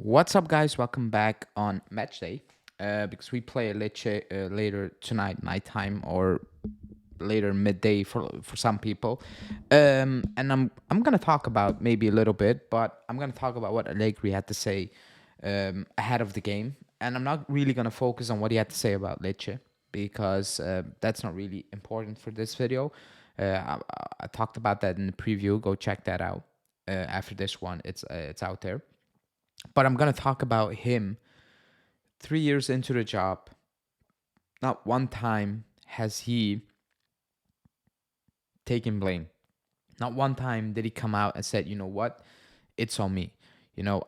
What's up, guys? Welcome back on match day. Because we play Lecce later tonight, nighttime, or later midday for some people. And I'm gonna talk about maybe a little bit, but I'm gonna talk about what Allegri had to say ahead of the game, and I'm not really gonna focus on what he had to say about Lecce because that's not really important for this video. I talked about that in the preview. Go check that out. After this one, it's out there. But I'm gonna talk about him 3 years into the job. Not one time has he taken blame. Not one time did he come out and said, you know what, it's on me.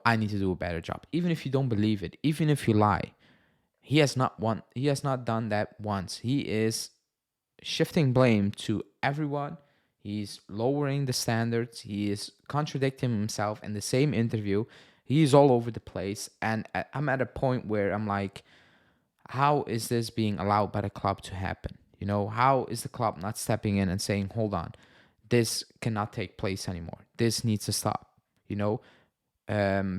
I need to do a better job. Even if you don't believe it, even if you lie, he has not done that once. He is shifting blame to everyone. He's lowering the standards. He is contradicting himself in the same interview. He's all over the place. And I'm at a point where I'm like, how is this being allowed by the club to happen? How is the club not stepping in and saying, hold on, this cannot take place anymore. This needs to stop,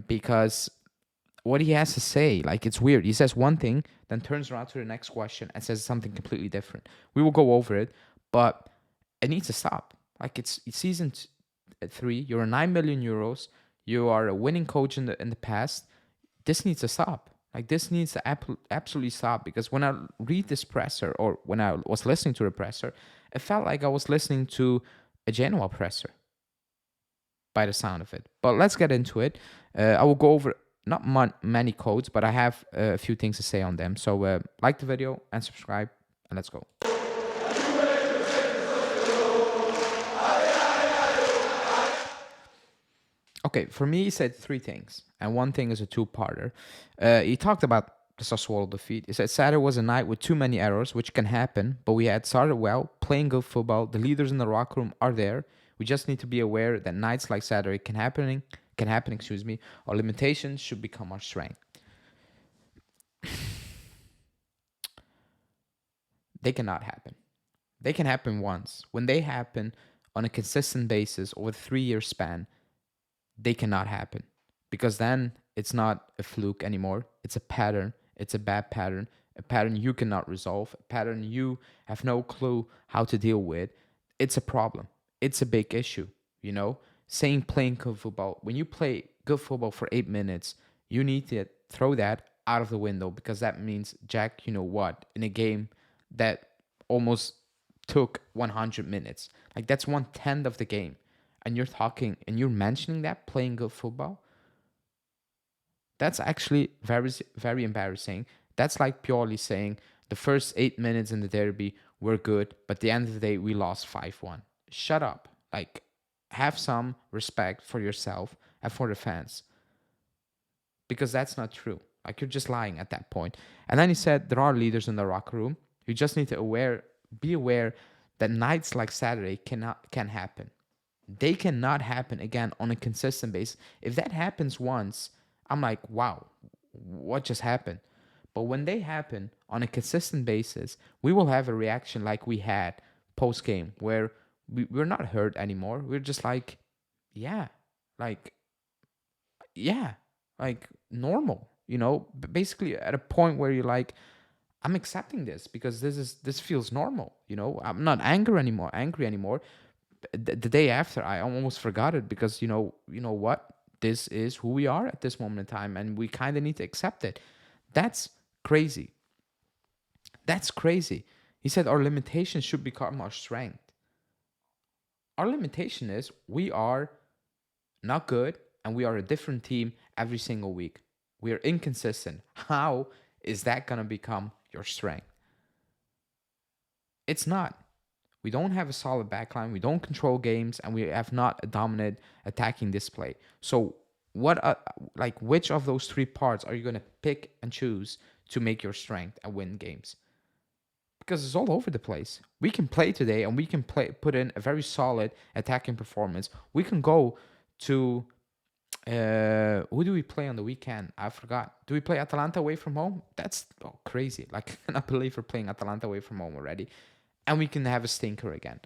because what he has to say, like, it's weird. He says one thing, then turns around to the next question and says something completely different. We will go over it, but it needs to stop. Like, it's season 3. You're 9 million euros. You are a winning coach in the past. This needs to stop. Like, this needs to absolutely stop, because when I read this presser, or when I was listening to the presser, it felt like I was listening to a Genoa presser by the sound of it. But let's get into it. I will go over not many codes, but I have a few things to say on them. So like the video and subscribe, and let's go. Okay, for me, he said three things, and one thing is a two-parter. He talked about the Sassuolo defeat. He said Saturday was a night with too many errors, which can happen, but we had started well, playing good football. The leaders in the locker room are there. We just need to be aware that nights like Saturday can happen. Our limitations should become our strength. They cannot happen. They can happen once. When they happen on a consistent basis over a 3 year span, they cannot happen, because then it's not a fluke anymore. It's a pattern. It's a bad pattern, a pattern you cannot resolve, a pattern you have no clue how to deal with. It's a problem. It's a big issue, saying playing good football. When you play good football for 8 minutes, you need to throw that out of the window, because that means, Jack, you know what, in a game that almost took 100 minutes, like, that's 1/10 of the game, and you're talking and you're mentioning that playing good football, that's actually very, very embarrassing. That's like purely saying the first 8 minutes in the derby were good, but at the end of the day, we lost 5-1. Shut up. Like, have some respect for yourself and for the fans, because that's not true. Like, you're just lying at that point. And then he said there are leaders in the locker room. You just need to be aware that nights like Saturday can happen. They cannot happen again on a consistent basis. If that happens once, I'm like, wow, what just happened? But when they happen on a consistent basis, we will have a reaction like we had post game, where we're not hurt anymore. We're just like, yeah, like, yeah, like normal, basically at a point where you're like, I'm accepting this, because this feels normal. I'm not angry anymore. The day after, I almost forgot it, because you know what, this is who we are at this moment in time, and we kind of need to accept it. That's crazy. That's crazy. He said our limitations should become our strength. Our limitation is we are not good, and we are a different team every single week. We are inconsistent. How is that going to become your strength? It's not. We don't have a solid backline. We don't control games, and we have not a dominant attacking display. So, which of those three parts are you going to pick and choose to make your strength and win games? Because it's all over the place. We can play today, and we can put in a very solid attacking performance. We can go to who do we play on the weekend? I forgot. Do we play Atalanta away from home? That's crazy. Like, I cannot believe we're playing Atalanta away from home already. And we can have a stinker again.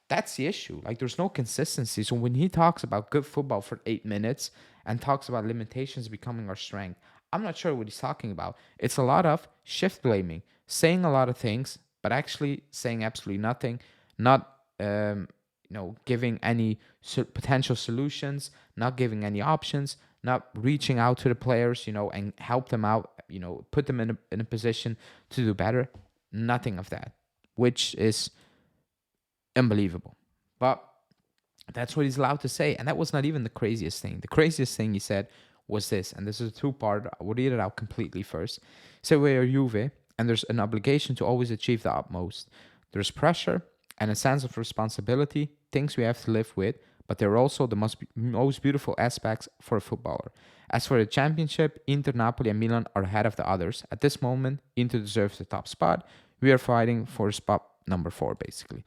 That's the issue. Like, there's no consistency. So when he talks about good football for 8 minutes and talks about limitations becoming our strength, I'm not sure what he's talking about. It's a lot of shift blaming, saying a lot of things, but actually saying absolutely nothing, not giving any potential solutions, not giving any options, not reaching out to the players, and help them out, put them in a position to do better. Nothing of that, which is unbelievable. But that's what he's allowed to say. And that was not even the craziest thing. The craziest thing he said was this, and this is a two-part. I will read it out completely first. He said, we are Juve, and there's an obligation to always achieve the utmost. There's pressure and a sense of responsibility, things we have to live with, but they're also the most beautiful aspects for a footballer. As for the championship, Inter, Napoli, and Milan are ahead of the others. At this moment, Inter deserves the top spot. We are fighting for spot number 4, basically.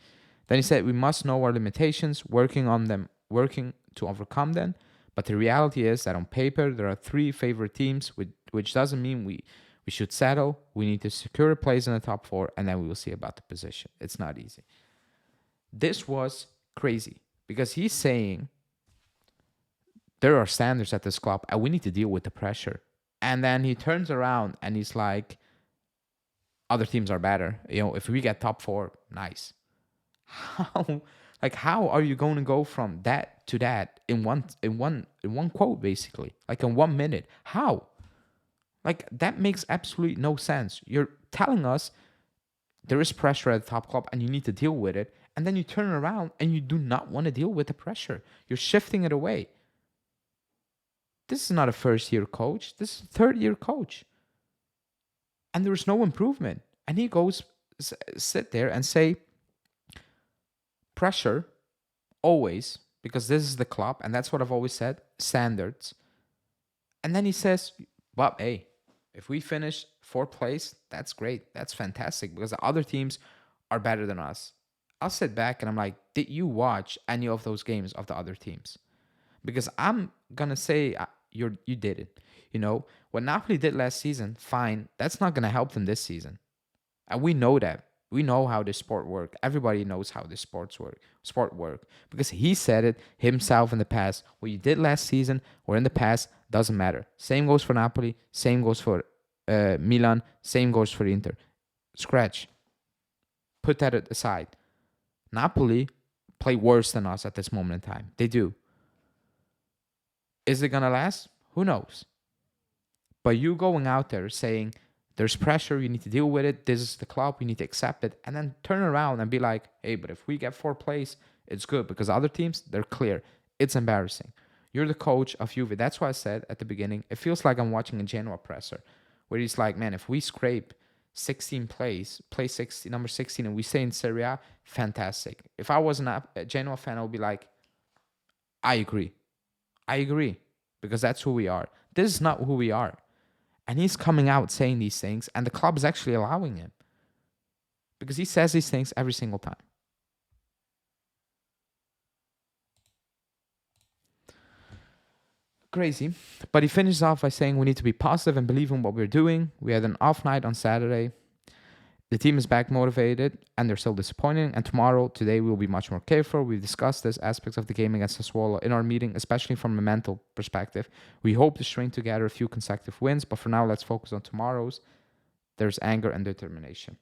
Then he said we must know our limitations, working on them, working to overcome them. But the reality is that on paper there are 3 favorite teams, which doesn't mean we should settle. We need to secure a place in the top 4, and then we will see about the position. It's not easy. This was crazy because he's saying there are standards at this club, and we need to deal with the pressure. And then he turns around and he's like, other teams are better. If we get top 4, nice. How are you going to go from that to that in one quote, basically, like in 1 minute? How? Like, that makes absolutely no sense. You're telling us there is pressure at the top club and you need to deal with it, and then you turn around and you do not want to deal with the pressure. You're shifting it away. This is not a first-year coach. This is a third-year coach, and there's no improvement. And he goes sit there and say, pressure, always, because this is the club, and that's what I've always said, standards. And then he says, well, hey, if we finish 4th place, that's great. That's fantastic, because the other teams are better than us. I'll sit back and I'm like, did you watch any of those games of the other teams? Because I'm going to say you did it. What Napoli did last season, fine. That's not going to help them this season. And we know that. We know how this sport works. Everybody knows how this sport work. Because he said it himself in the past. What you did last season or in the past doesn't matter. Same goes for Napoli. Same goes for Milan. Same goes for Inter. Scratch. Put that aside. Napoli play worse than us at this moment in time. They do. Is it going to last? Who knows? But you going out there saying, there's pressure, you need to deal with it, this is the club, we need to accept it, and then turn around and be like, hey, but if we get 4th place, it's good, because other teams, they're clear. It's embarrassing. You're the coach of Juve. That's why I said at the beginning, it feels like I'm watching a Genoa presser, where he's like, man, if we scrape 16 place 16, number 16, and we stay in Serie A, fantastic. If I wasn't a Genoa fan, I would be like, I agree, because that's who we are. This is not who we are. And he's coming out saying these things, and the club is actually allowing him, because he says these things every single time. Crazy. But he finishes off by saying we need to be positive and believe in what we're doing. We had an off night on Saturday. The team is back motivated, and they're still disappointing. And today, we will be much more careful. We've discussed this aspects of the game against Sassuolo in our meeting, especially from a mental perspective. We hope to string together a few consecutive wins, but for now, let's focus on tomorrow's. There's anger and determination.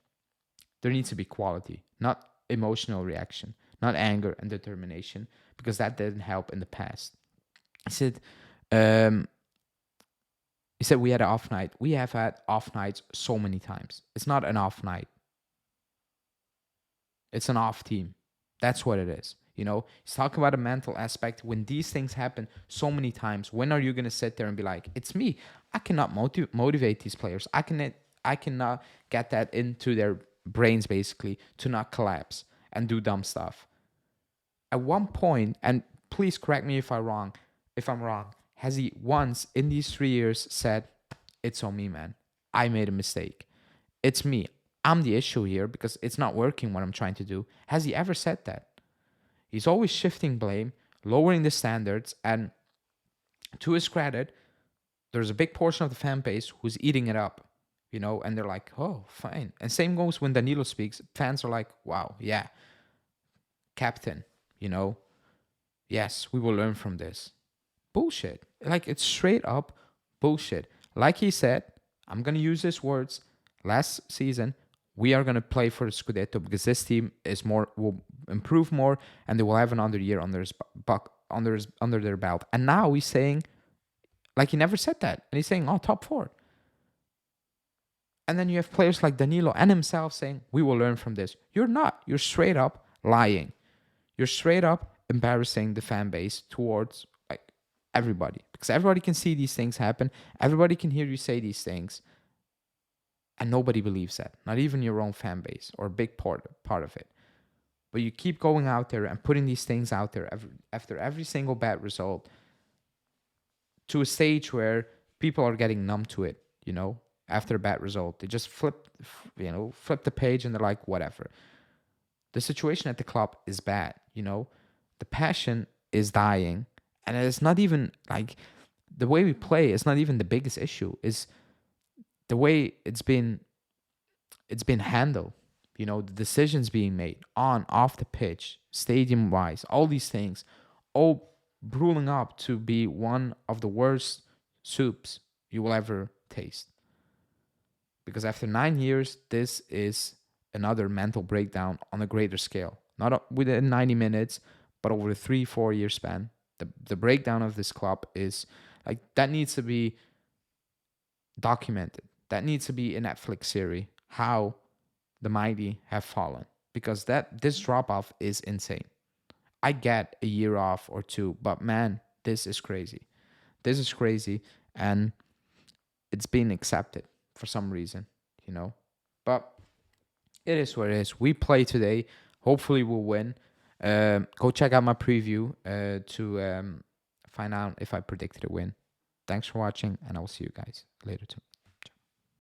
There needs to be quality, not emotional reaction, not anger and determination, because that didn't help in the past. He said, we had an off night. We have had off nights so many times. It's not an off night. It's an off team. That's what it is. He's talking about a mental aspect. When these things happen so many times, when are you going to sit there and be like, it's me? I cannot motivate these players. I cannot get that into their brains, basically, to not collapse and do dumb stuff. At one point, and please correct me if I'm wrong, has he once in these 3 years said, it's on me, man. I made a mistake. It's me. I'm the issue here because it's not working what I'm trying to do. Has he ever said that? He's always shifting blame, lowering the standards, and to his credit, there's a big portion of the fan base who's eating it up, and they're like, oh, fine. And same goes when Danilo speaks. Fans are like, wow, yeah, captain, you know, yes, we will learn from this. Bullshit. Like, it's straight up bullshit. Like he said, I'm going to use his words last season. We are going to play for the Scudetto because this team is more, will improve more, and they will have another year under his under their belt. And now he's saying, like, he never said that, and he's saying, oh, top four. And then you have players like Danilo and himself saying, we will learn from this. You're not. You're straight up lying. You're straight up embarrassing the fan base towards like everybody, because everybody can see these things happen. Everybody can hear you say these things, and nobody believes that. Not even your own fan base or a big part of it. But you keep going out there and putting these things out there after every single bad result, to a stage where people are getting numb to it, you know, after a bad result. They just flip the page and they're like, whatever. The situation at the club is bad, you know. The passion is dying. And it's not even like the way we play is not even the biggest issue. Is the way it's been handled. You know, the decisions being made on, off the pitch, stadium wise, all these things, all brewing up to be one of the worst soups you will ever taste. Because after 9 years, this is another mental breakdown on a greater scale. Not within 90 minutes, but over a 3-4 year span. The breakdown of this club is like, that needs to be documented. That needs to be a Netflix series. How the mighty have fallen. Because this drop off is insane. I get a year off or two, but man, this is crazy. This is crazy, and it's being accepted for some reason, you know. But it is what it is. We play today. Hopefully, we'll win. Go check out my preview to find out if I predicted a win. Thanks for watching, and I will see you guys later too.